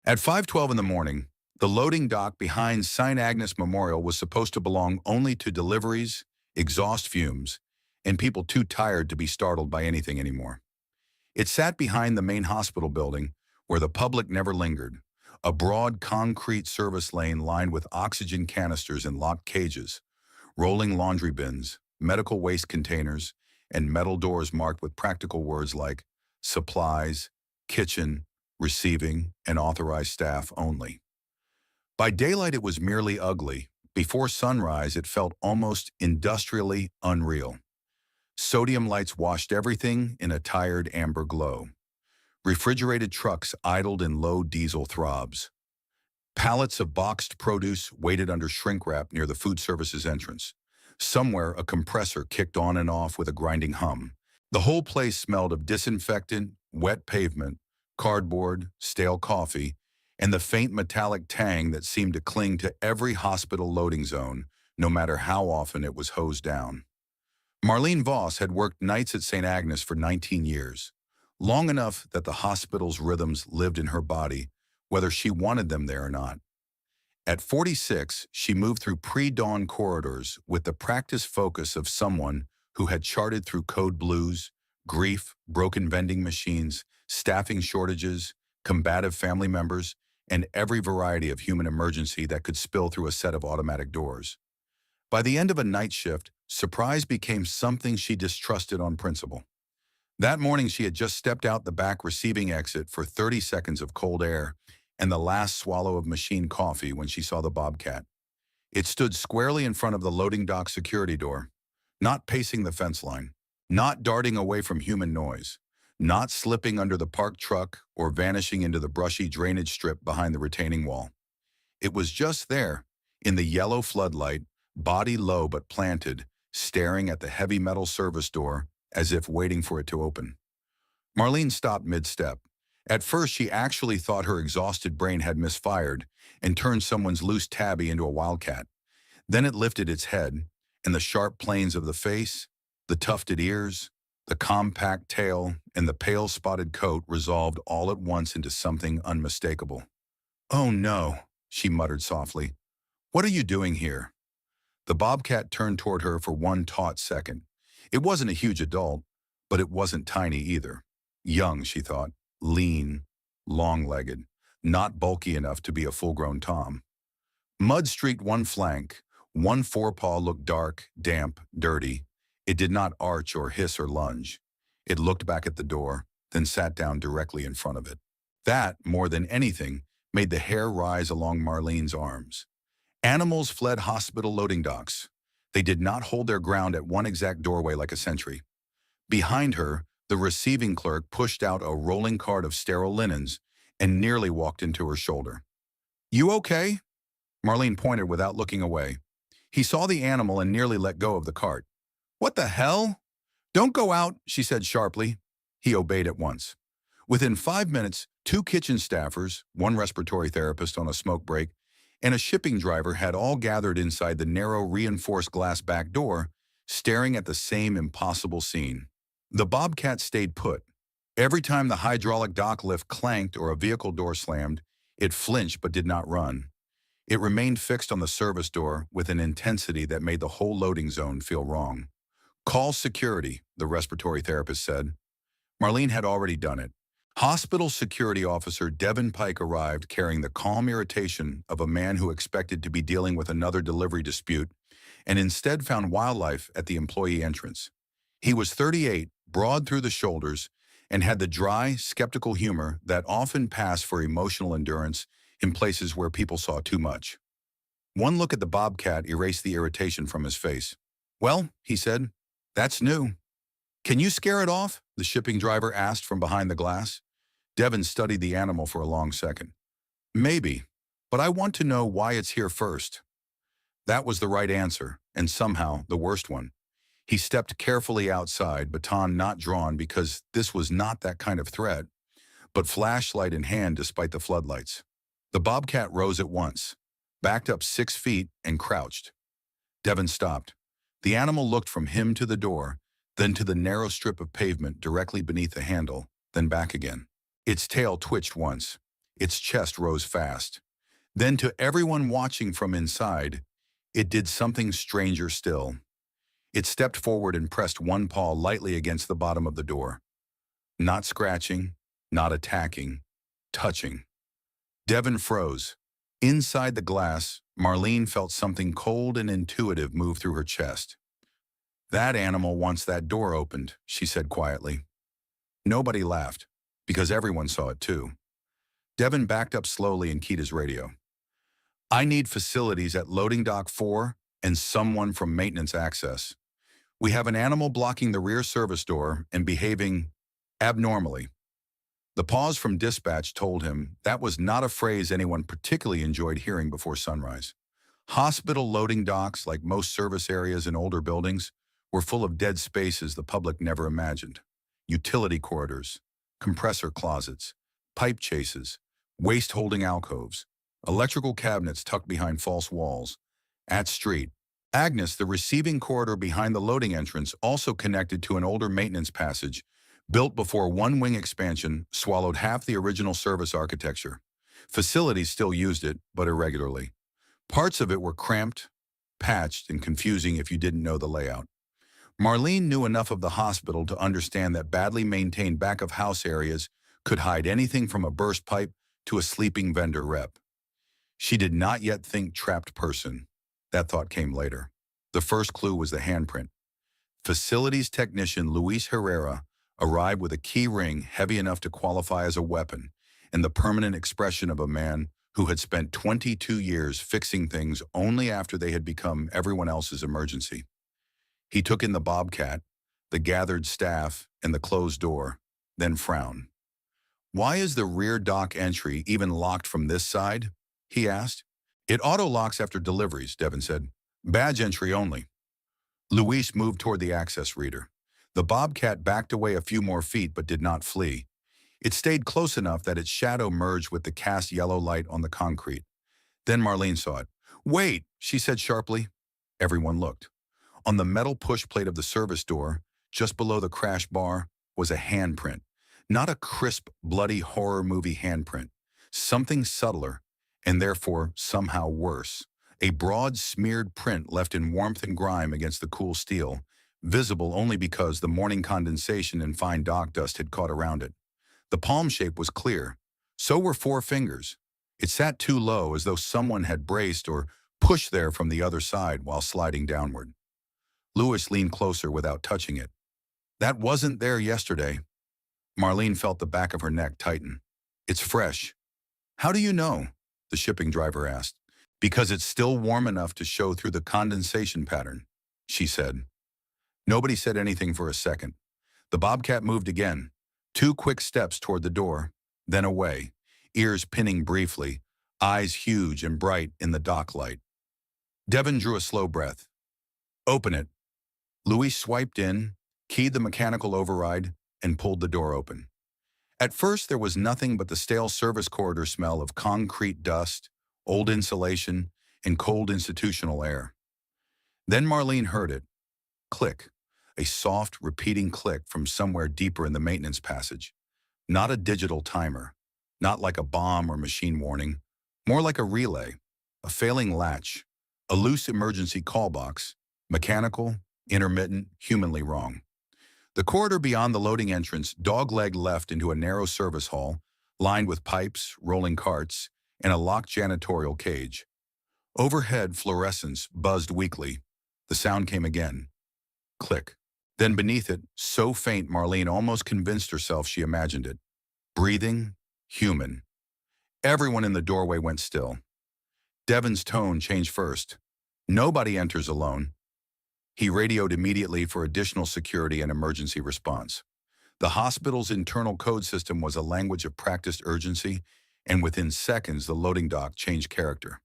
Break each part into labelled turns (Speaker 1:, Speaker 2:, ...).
Speaker 1: At 5:12 in the morning, the loading dock behind St. Agnes Memorial was supposed to belong only to deliveries, exhaust fumes, and people too tired to be startled by anything anymore. It sat behind the main hospital building, where the public never lingered, a broad concrete service lane lined with oxygen canisters in locked cages, rolling laundry bins, medical waste containers, and metal doors marked with practical words like supplies, kitchen, receiving, and authorized staff only. By daylight, it was merely ugly. Before sunrise, it felt almost industrially unreal. Sodium lights washed everything in a tired amber glow. Refrigerated trucks idled in low diesel throbs. Pallets of boxed produce waited under shrink wrap near the food service's entrance. Somewhere, a compressor kicked on and off with a grinding hum. The whole place smelled of disinfectant, wet pavement, cardboard, stale coffee, and the faint metallic tang that seemed to cling to every hospital loading zone, no matter how often it was hosed down. Marlene Voss had worked nights at St. Agnes for 19 years, long enough that the hospital's rhythms lived in her body, whether she wanted them there or not. At 46, she moved through pre-dawn corridors with the practiced focus of someone who had charted through code blues, grief, broken vending machines, staffing shortages, combative family members, and every variety of human emergency that could spill through a set of automatic doors. By the end of a night shift, surprise became something she distrusted on principle. That morning, she had just stepped out the back receiving exit for 30 seconds of cold air and the last swallow of machine coffee when she saw the Bobcat. It stood squarely in front of the loading dock security door, not pacing the fence line, not darting away from human noise, not slipping under the parked truck or vanishing into the brushy drainage strip behind the retaining wall. It was just there, in the yellow floodlight, body low but planted, staring at the heavy metal service door as if waiting for it to open. Marlene stopped mid-step. At first, she actually thought her exhausted brain had misfired and turned someone's loose tabby into a wildcat. Then it lifted its head, and the sharp planes of the face, the tufted ears, the compact tail, and the pale spotted coat resolved all at once into something unmistakable. "Oh no," she muttered softly. "What are you doing here?" The Bobcat turned toward her for one taut second. It wasn't a huge adult, but it wasn't tiny either. Young, she thought, lean, long-legged, not bulky enough to be a full-grown tom. Mud streaked one flank. One forepaw looked dark, damp, dirty. It did not arch or hiss or lunge. It looked back at the door, then sat down directly in front of it. That, more than anything, made the hair rise along Marlene's arms. Animals fled hospital loading docks. They did not hold their ground at one exact doorway like a sentry. Behind her, the receiving clerk pushed out a rolling cart of sterile linens and nearly walked into her shoulder. "You okay?" Marlene pointed without looking away. He saw the animal and nearly let go of the cart. "What the hell?" "Don't go out," she said sharply. He obeyed at once. Within 5 minutes, 2 kitchen staffers, 1 respiratory therapist on a smoke break, and a shipping driver had all gathered inside the narrow reinforced glass back door, staring at the same impossible scene. The Bobcat stayed put. Every time the hydraulic dock lift clanked or a vehicle door slammed, it flinched but did not run. It remained fixed on the service door with an intensity that made the whole loading zone feel wrong. "Call security," the respiratory therapist said. Marlene had already done it. Hospital security officer Devin Pike arrived carrying the calm irritation of a man who expected to be dealing with another delivery dispute and instead found wildlife at the employee entrance. He was 38, broad through the shoulders, and had the dry, skeptical humor that often passed for emotional endurance in places where people saw too much. One look at the Bobcat erased the irritation from his face. "Well," he said, "that's new." "Can you scare it off?" the shipping driver asked from behind the glass. Devin studied the animal for a long second. "Maybe, but I want to know why it's here first." That was the right answer, and somehow the worst one. He stepped carefully outside, baton not drawn because this was not that kind of threat, but flashlight in hand despite the floodlights. The Bobcat rose at once, backed up 6 feet, and crouched. Devin stopped. The animal looked from him to the door, then to the narrow strip of pavement directly beneath the handle, then back again. Its tail twitched once. Its chest rose fast. Then to everyone watching from inside, it did something stranger still. It stepped forward and pressed one paw lightly against the bottom of the door. Not scratching, not attacking, touching. Devon froze. Inside the glass, Marlene felt something cold and intuitive move through her chest. "That animal wants that door opened," she said quietly. Nobody laughed, because everyone saw it too. Devon backed up slowly and keyed his radio. "I need facilities at loading dock 4 and someone from maintenance access. We have an animal blocking the rear service door and behaving abnormally." The pause from dispatch told him that was not a phrase anyone particularly enjoyed hearing before sunrise. Hospital loading docks, like most service areas in older buildings, were full of dead spaces the public never imagined. Utility corridors, compressor closets, pipe chases, waste-holding alcoves, electrical cabinets tucked behind false walls. At street, Agnes, the receiving corridor behind the loading entrance, also connected to an older maintenance passage built before one-wing expansion swallowed half the original service architecture. Facilities still used it, but irregularly. Parts of it were cramped, patched, and confusing if you didn't know the layout. Marlene knew enough of the hospital to understand that badly maintained back-of-house areas could hide anything from a burst pipe to a sleeping vendor rep. She did not yet think trapped person. That thought came later. The first clue was the handprint. Facilities technician Luis Herrera arrived with a key ring heavy enough to qualify as a weapon and the permanent expression of a man who had spent 22 years fixing things only after they had become everyone else's emergency. He took in the bobcat, the gathered staff, and the closed door, then frowned. "Why is the rear dock entry even locked from this side?" he asked. "It auto-locks after deliveries," Devon said. "Badge entry only." Luis moved toward the access reader. The bobcat backed away a few more feet but did not flee. It stayed close enough that its shadow merged with the cast yellow light on the concrete. Then Marlene saw it. "Wait," she said sharply. Everyone looked. On the metal push plate of the service door, just below the crash bar, was a handprint. Not a crisp, bloody horror movie handprint. Something subtler, and therefore somehow worse. A broad, smeared print left in warmth and grime against the cool steel, visible only because the morning condensation and fine dock dust had caught around it. The palm shape was clear. So were 4 fingers. It sat too low, as though someone had braced or pushed there from the other side while sliding downward. Louis leaned closer without touching it. "That wasn't there yesterday." Marlene felt the back of her neck tighten. "It's fresh." "How do you know?" the shipping driver asked. "Because it's still warm enough to show through the condensation pattern," she said. Nobody said anything for a second. The bobcat moved again, 2 quick steps toward the door, then away, ears pinning briefly, eyes huge and bright in the dock light. Devon drew a slow breath. "Open it." Louis swiped in, keyed the mechanical override, and pulled the door open. At first, there was nothing but the stale service corridor smell of concrete dust, old insulation, and cold institutional air. Then Marlene heard it. Click. A soft, repeating click from somewhere deeper in the maintenance passage. Not a digital timer. Not like a bomb or machine warning. More like a relay. A failing latch. A loose emergency call box. Mechanical, intermittent, humanly wrong. The corridor beyond the loading entrance dog-legged left into a narrow service hall, lined with pipes, rolling carts, and a locked janitorial cage. Overhead, fluorescence buzzed weakly. The sound came again. Click. Then beneath it, so faint Marlene almost convinced herself she imagined it. Breathing, human. Everyone in the doorway went still. Devon's tone changed first. "Nobody enters alone." He radioed immediately for additional security and emergency response. The hospital's internal code system was a language of practiced urgency, and within seconds the loading dock changed character.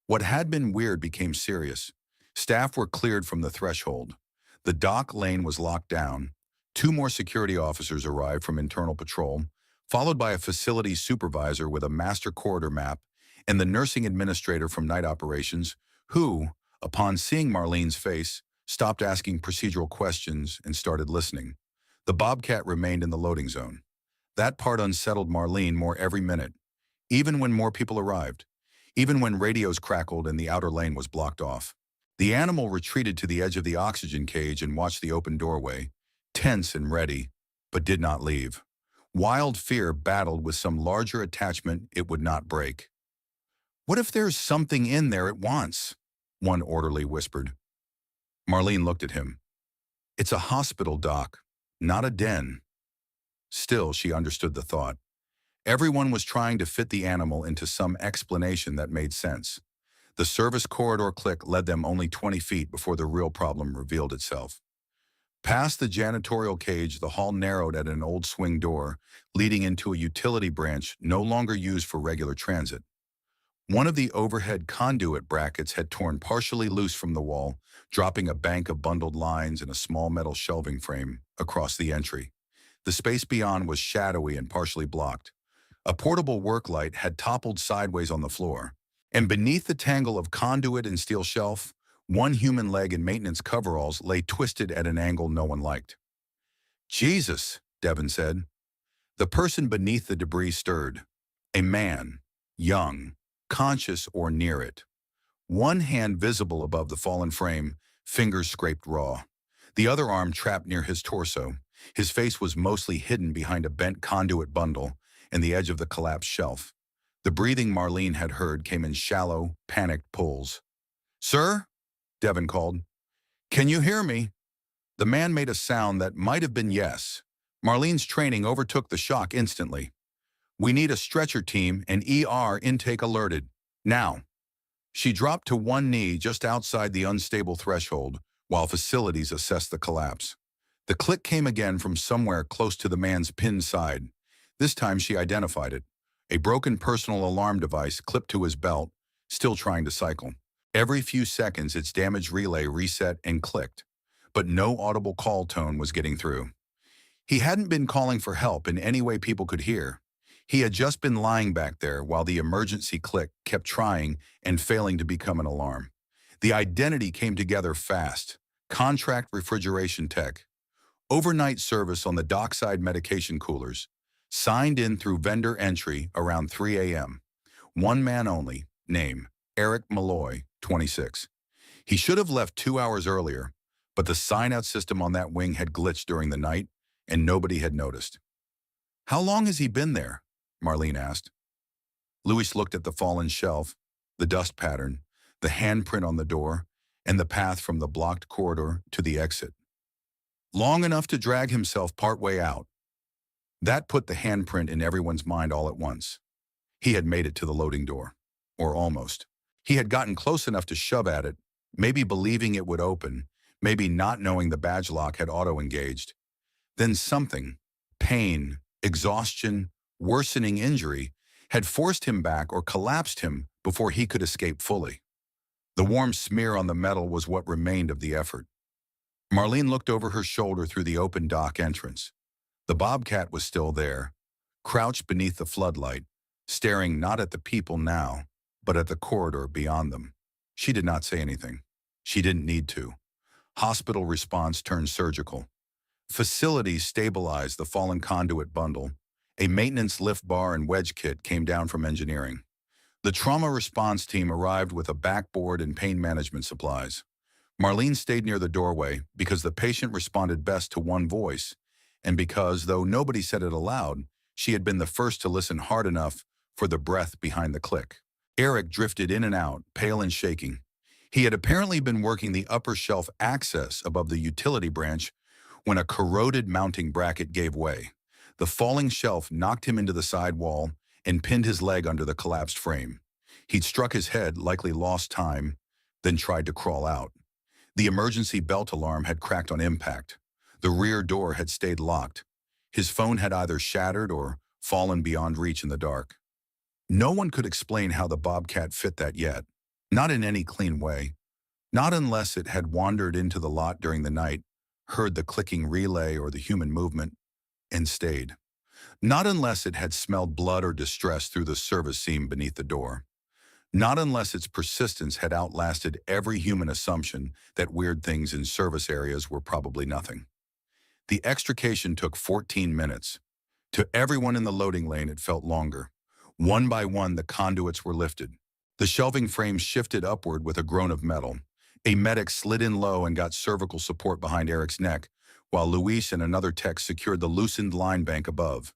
Speaker 1: What had been weird became serious. Staff were cleared from the threshold. The dock lane was locked down. 2 more security officers arrived from internal patrol, followed by a facilities supervisor with a master corridor map and the nursing administrator from night operations, who, upon seeing Marlene's face, stopped asking procedural questions and started listening. The bobcat remained in the loading zone. That part unsettled Marlene more every minute. even when more people arrived, even when radios crackled and the outer lane was blocked off. The animal retreated to the edge of the oxygen cage and watched the open doorway, tense and ready, but did not leave. Wild fear battled with some larger attachment it would not break. "What if there's something in there it wants?" one orderly whispered. Marlene looked at him. "It's a hospital, Doc, not a den." Still, she understood the thought. Everyone was trying to fit the animal into some explanation that made sense. The service corridor click led them only 20 feet before the real problem revealed itself. Past the janitorial cage, the hall narrowed at an old swing door, leading into a utility branch no longer used for regular transit. One of the overhead conduit brackets had torn partially loose from the wall, dropping a bank of bundled lines and a small metal shelving frame across the entry. The space beyond was shadowy and partially blocked. A portable work light had toppled sideways on the floor, and beneath the tangle of conduit and steel shelf, one human leg in maintenance coveralls lay twisted at an angle no one liked. "Jesus," Devon said. The person beneath the debris stirred. A man, young, conscious or near it. One hand visible above the fallen frame, fingers scraped raw. The other arm trapped near his torso. His face was mostly hidden behind a bent conduit bundle and the edge of the collapsed shelf. The breathing Marlene had heard came in shallow, panicked pulls. "Sir?" Devon called. "Can you hear me?" The man made a sound that might have been yes. Marlene's training overtook the shock instantly. "We need a stretcher team and ER intake alerted. Now." She dropped to one knee just outside the unstable threshold while facilities assessed the collapse. The click came again from somewhere close to the man's pinned side. This time she identified it. A broken personal alarm device clipped to his belt, still trying to cycle. Every few seconds its damaged relay reset and clicked, but no audible call tone was getting through. He hadn't been calling for help in any way people could hear. He had just been lying back there while the emergency click kept trying and failing to become an alarm. The identity came together fast. Contract refrigeration tech. Overnight service on the dockside medication coolers. Signed in through vendor entry around 3 a.m. One man only, name, Eric Malloy, 26. He should have left 2 hours earlier, but the sign-out system on that wing had glitched during the night, and nobody had noticed. "How long has he been there?" Marlene asked. Louis looked at the fallen shelf, the dust pattern, the handprint on the door, and the path from the blocked corridor to the exit. "Long enough to drag himself partway out." That put the handprint in everyone's mind all at once. He had made it to the loading door. Or almost. He had gotten close enough to shove at it, maybe believing it would open, maybe not knowing the badge lock had auto-engaged. Then something, pain, exhaustion, worsening injury, had forced him back or collapsed him before he could escape fully. The warm smear on the metal was what remained of the effort. Marlene looked over her shoulder through the open dock entrance. The Bobcat was still there, crouched beneath the floodlight, staring not at the people now, but at the corridor beyond them. She did not say anything. She didn't need to. Hospital response turned surgical. Facilities stabilized the fallen conduit bundle. A maintenance lift bar and wedge kit came down from engineering. The trauma response team arrived with a backboard and pain management supplies. Marlene stayed near the doorway because the patient responded best to one voice, and because, though nobody said it aloud, she had been the first to listen hard enough for the breath behind the click. Eric drifted in and out, pale and shaking. He had apparently been working the upper shelf access above the utility branch when a corroded mounting bracket gave way. The falling shelf knocked him into the side wall and pinned his leg under the collapsed frame. He'd struck his head, likely lost time, then tried to crawl out. The emergency belt alarm had cracked on impact. The rear door had stayed locked. His phone had either shattered or fallen beyond reach in the dark. No one could explain how the Bobcat fit that yet. Not in any clean way. Not unless it had wandered into the lot during the night, heard the clicking relay or the human movement, and stayed. Not unless it had smelled blood or distress through the service seam beneath the door. Not unless its persistence had outlasted every human assumption that weird things in service areas were probably nothing. The extrication took 14 minutes. To everyone in the loading lane, it felt longer. One by one, the conduits were lifted. The shelving frame shifted upward with a groan of metal. A medic slid in low and got cervical support behind Eric's neck, while Luis and another tech secured the loosened line bank above.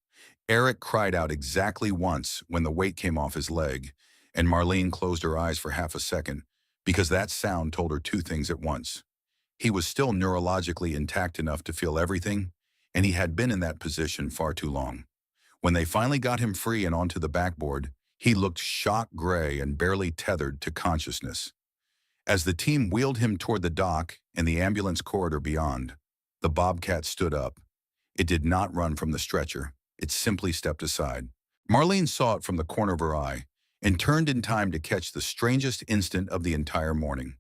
Speaker 1: Eric cried out exactly once when the weight came off his leg, and Marlene closed her eyes for half a second, because that sound told her two things at once. He was still neurologically intact enough to feel everything, and he had been in that position far too long. When they finally got him free and onto the backboard, he looked shot gray and barely tethered to consciousness. As the team wheeled him toward the dock and the ambulance corridor beyond, the Bobcat stood up. It did not run from the stretcher. It simply stepped aside. Marlene saw it from the corner of her eye and turned in time to catch the strangest instant of the entire morning.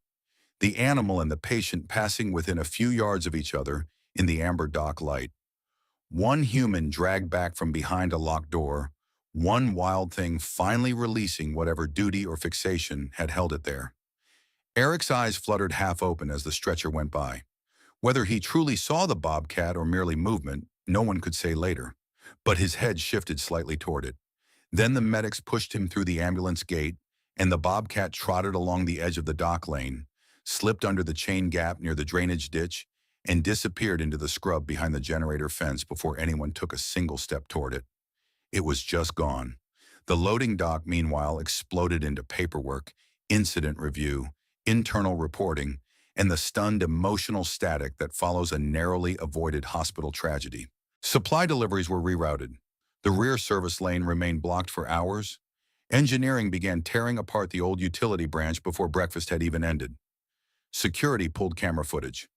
Speaker 1: The animal and the patient passing within a few yards of each other in the amber dock light. One human dragged back from behind a locked door, one wild thing finally releasing whatever duty or fixation had held it there. Eric's eyes fluttered half open as the stretcher went by. Whether he truly saw the bobcat or merely movement, no one could say later, but his head shifted slightly toward it. Then the medics pushed him through the ambulance gate, and the bobcat trotted along the edge of the dock lane, slipped under the chain gap near the drainage ditch, and disappeared into the scrub behind the generator fence before anyone took a single step toward it. It was just gone. The loading dock, meanwhile, exploded into paperwork, incident review, internal reporting, and the stunned emotional static that follows a narrowly avoided hospital tragedy. Supply deliveries were rerouted. The rear service lane remained blocked for hours. Engineering began tearing apart the old utility branch before breakfast had even ended. Security pulled camera footage.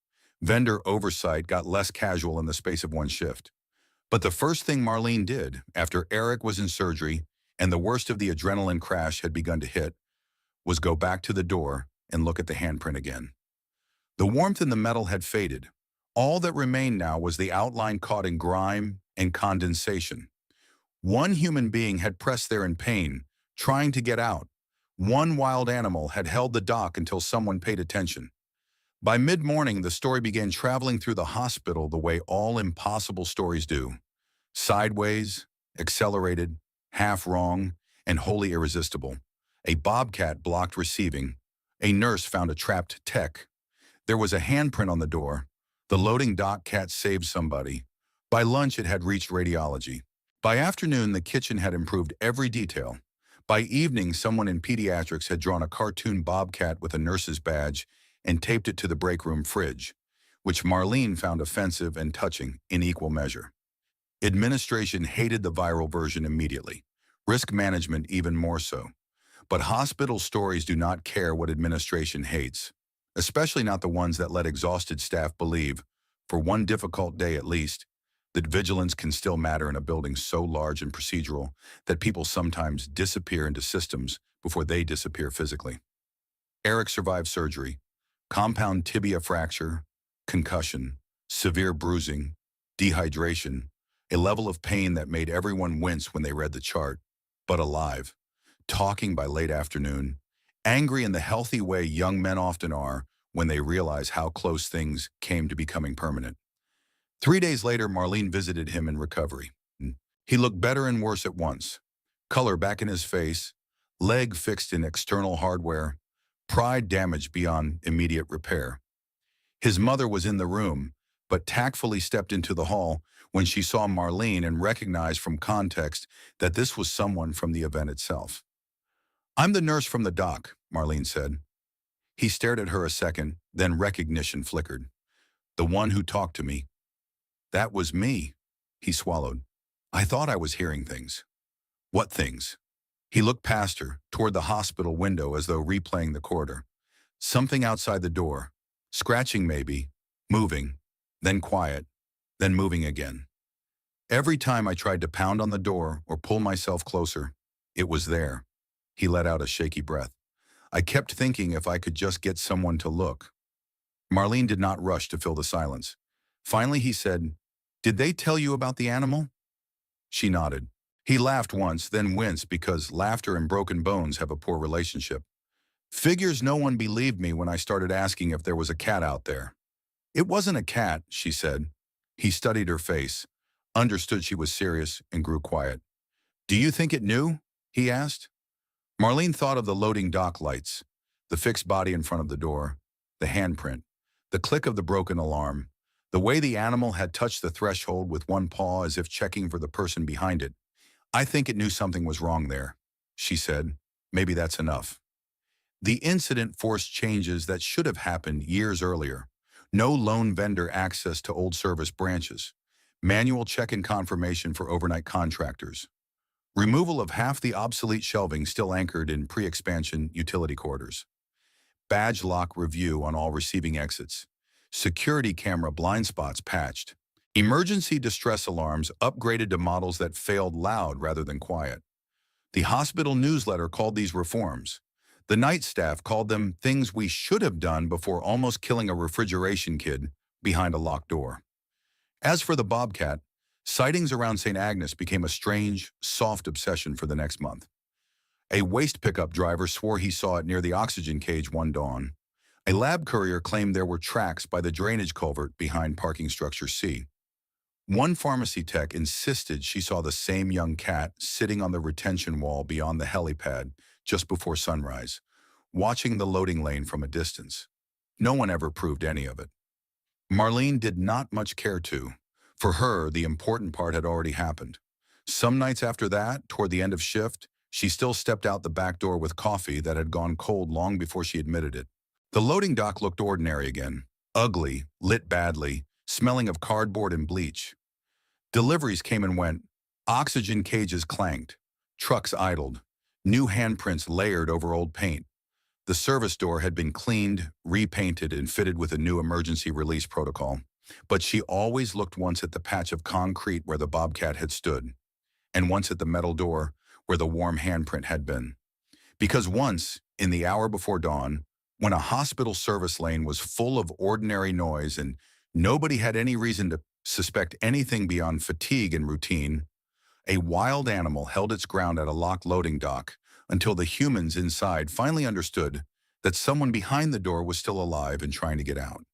Speaker 1: Vendor oversight got less casual in the space of one shift. But the first thing Marlene did, after Eric was in surgery and the worst of the adrenaline crash had begun to hit, was go back to the door and look at the handprint again. The warmth in the metal had faded. All that remained now was the outline caught in grime and condensation. One human being had pressed there in pain, trying to get out. One wild animal had held the dock until someone paid attention. By mid-morning, the story began traveling through the hospital the way all impossible stories do. Sideways, accelerated, half wrong, and wholly irresistible. A bobcat blocked receiving. A nurse found a trapped tech. There was a handprint on the door. The loading dock cat saved somebody. By lunch, it had reached radiology. By afternoon, the kitchen had improved every detail. By evening, someone in pediatrics had drawn a cartoon bobcat with a nurse's badge and taped it to the break room fridge, which Marlene found offensive and touching in equal measure. Administration hated the viral version immediately, risk management even more so. But hospital stories do not care what administration hates, especially not the ones that let exhausted staff believe, for one difficult day at least, that vigilance can still matter in a building so large and procedural that people sometimes disappear into systems before they disappear physically. Eric survived surgery, compound tibia fracture, concussion, severe bruising, dehydration, a level of pain that made everyone wince when they read the chart, but alive, talking by late afternoon, angry in the healthy way young men often are when they realize how close things came to becoming permanent. 3 days later, Marlene visited him in recovery. He looked better and worse at once. Color back in his face, leg fixed in external hardware, pride damaged beyond immediate repair. His mother was in the room, but tactfully stepped into the hall when she saw Marlene and recognized from context that this was someone from the event itself. "I'm the nurse from the dock," Marlene said. He stared at her a second, then recognition flickered. "The one who talked to me." "That was me," he swallowed. "I thought I was hearing things." "What things?" He looked past her, toward the hospital window as though replaying the corridor. Something outside the door. Scratching maybe, moving, then quiet, then moving again. Every time I tried to pound on the door or pull myself closer, it was there. He let out a shaky breath. I kept thinking if I could just get someone to look. Marlene did not rush to fill the silence. Finally he said, "Did they tell you about the animal?" She nodded. He laughed once, then winced because laughter and broken bones have a poor relationship. "Figures no one believed me when I started asking if there was a cat out there." "It wasn't a cat," she said. He studied her face, understood she was serious, and grew quiet. "Do you think it knew?" he asked. Marlene thought of the loading dock lights, the fixed body in front of the door, the handprint, the click of the broken alarm, the way the animal had touched the threshold with one paw as if checking for the person behind it. I think it knew something was wrong there, she said. Maybe that's enough. The incident forced changes that should have happened years earlier. No lone vendor access to old service branches. Manual check-in confirmation for overnight contractors. Removal of half the obsolete shelving still anchored in pre-expansion utility quarters. Badge lock review on all receiving exits. Security camera blind spots patched. Emergency distress alarms upgraded to models that failed loud rather than quiet. The hospital newsletter called these reforms. The night staff called them things we should have done before almost killing a refrigeration kid behind a locked door. As for the Bobcat, sightings around St. Agnes became a strange, soft obsession for the next month. A waste pickup driver swore he saw it near the oxygen cage one dawn. A lab courier claimed there were tracks by the drainage culvert behind parking structure C. One pharmacy tech insisted she saw the same young cat sitting on the retention wall beyond the helipad just before sunrise, watching the loading lane from a distance. No one ever proved any of it. Marlene did not much care to. For her, the important part had already happened. Some nights after that, toward the end of shift, she still stepped out the back door with coffee that had gone cold long before she admitted it. The loading dock looked ordinary again. Ugly, lit badly, smelling of cardboard and bleach. Deliveries came and went. Oxygen cages clanked. Trucks idled. New handprints layered over old paint. The service door had been cleaned, repainted, and fitted with a new emergency release protocol. But she always looked once at the patch of concrete where the Bobcat had stood, and once at the metal door where the warm handprint had been. Because once, in the hour before dawn, when a hospital service lane was full of ordinary noise and nobody had any reason to suspect anything beyond fatigue and routine, a wild animal held its ground at a locked loading dock until the humans inside finally understood that someone behind the door was still alive and trying to get out.